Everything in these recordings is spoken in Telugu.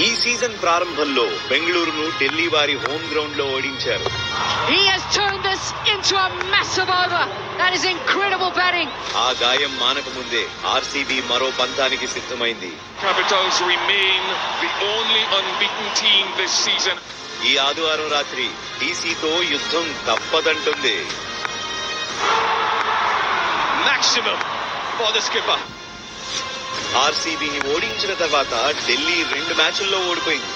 ఈ సీజన్ ప్రారంభంలో బెంగళూరును ఢిల్లీ వారి హోమ్ గ్రౌండ్ లో ఓడించారు. He has turned this into a massive over. That is incredible batting. ఆ గాయం మానక ముందే ఆర్సీబీ మరో పంతానికి సిద్ధమైంది. Capitals remain the only unbeaten team this season. ఈ ఆదివారం రాత్రి టీసీతో యుద్ధం తప్పదంటుంది. Maximum for the skipper. ఆర్సీబీని ఓడించిన తర్వాత ఢిల్లీ 2 మ్యాచ్ల్లో ఓడిపోయింది.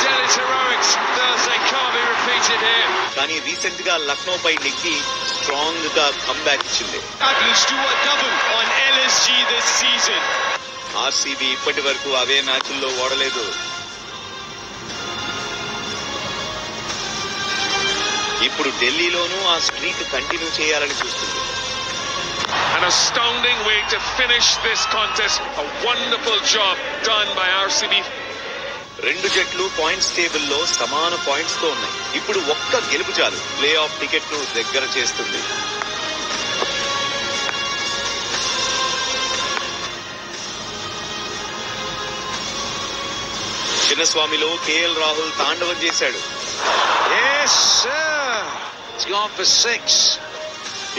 Delhi's heroics Thursday can't be repeated here. కానీ రీసెంట్ గా లక్నోపై నెగ్గి స్ట్రాంగ్ గా కంబ్యాక్ ఇచ్చింది. Adams to a double on LSG this season. RCB ఇప్పటి వరకు అవే మ్యాచ్ల్లో ఓడలేదు. ఇప్పుడు ఢిల్లీలోనూ ఆ స్ట్రీక్ కంటిన్యూ చేయాలని చూస్తుంది. An astounding way to finish this contest. A wonderful job done by RCB. 2 జట్లు పాయింట్స్ టేబుల్లో సమాన పాయింట్స్ తో ఉన్నాయి. ఇప్పుడు ఒక్క గెలుపు చాలు ప్లే ఆఫ్ టికెట్ ను దగ్గర చేస్తుంది. చిన్నస్వామిలో కేఎల్ రాహుల్ తాండవం చేశాడు. Yes sir. It's gone for 6.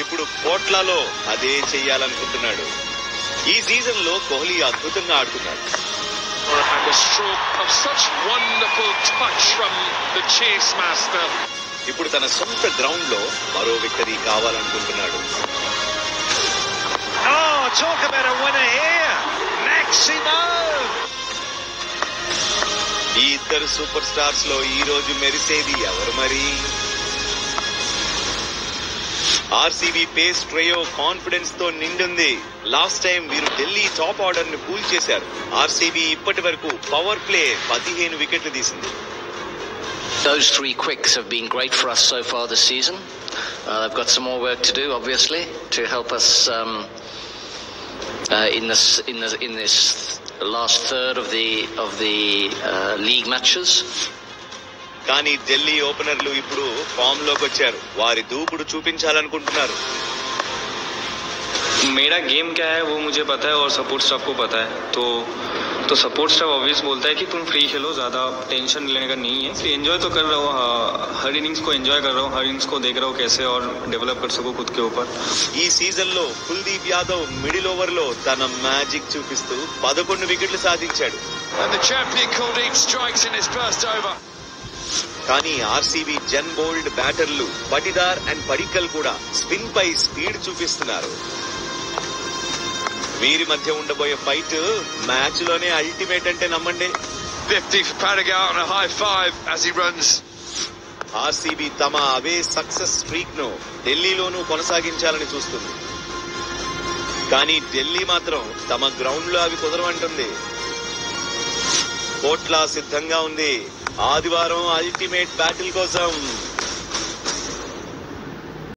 ఇప్పుడు కోట్లాలో అదే చెయ్యాలనుకుంటున్నాడు. ఈ సీజన్ లో కోహ్లీ అద్భుతంగా ఆడుతున్నాడు. And a stroke of such wonderful touch from the chase master. ఇప్పుడు తన సొంత గ్రౌండ్ లో మరో victory కావాలనుకుంటున్నాడు. Oh, talk about a winner here. Maximo. ఈ ఇద్దరు సూపర్ స్టార్స్ లో ఈ రోజు మెరిసేది ఎవరు మరి? ఆర్సీబీ పేస్ ట్రయో కాన్ఫిడెన్స్ తో నిండుంది. లాస్ట్ టైం వీరు ఢిల్లీ టాప్ ఆర్డర్ ని కూల్ చేశారు. ఆర్సీబీ ఇప్పటి వరకు పవర్ ప్లే 15 వికెట్లు తీసింది. Those 3 quicks have been great for us so far this season. They've got some more work to do, obviously, to help us in this last third of the league matches. కానీ ఢిల్లీ ఓపెనర్లు ఇప్పుడు ఫామ్ లోకి వచ్చారు. వారి దూకుడు చూపించాలనుకుంటున్నారు. मेरा गेम क्या है वो मुझे पता है और सपोर्ट स्टाफ को पता है. तो सपोर्ट स्टाफ ऑब्वियस बोलता है कि तुम फ्री खेलो, ज्यादा टेंशन लेने का नहीं है. एंजॉय तो कर रहा हूँ, हर इनिंग्स को एंजॉय कर रहा हूँ, हर इनिंग्स को देख रहा हूँ कैसे और डेवलप कर सकूँ खुद के ऊपर. ఈ సీజన్ లో కుల్దీప్ యాదవ్ మిడిల్ ఓవర్ లో తన మ్యాజిక్ చూపిస్తూ 11 వికెట్లు సాధించాడు. And the champion Kuldeep strikes in his first over. కానీ ఆర్సీబీ జన్ బోల్డ్ బ్యాటర్లు పటిదార్ అండ్ పడిక్కల్ కూడా స్పిన్ పై స్పీడ్ చూపిస్తున్నారు. వీరి మధ్య ఉండబోయే ఫైట్ మ్యాచ్ లోనే అల్టిమేట్ అంటే నమ్మండి. 50 for Padigal and a high 5 as he runs. RCB తమ అవే సక్సెస్ స్ట్రీక్ ను ఢిల్లీలోనూ కొనసాగించాలని చూస్తుంది. కానీ ఢిల్లీ మాత్రం తమ గ్రౌండ్ లో అవి కుదరవంటుంది. కోట్లా సిద్ధంగా ఉంది ఆదివారం అల్టిమేట్ బ్యాటిల్ కోసం.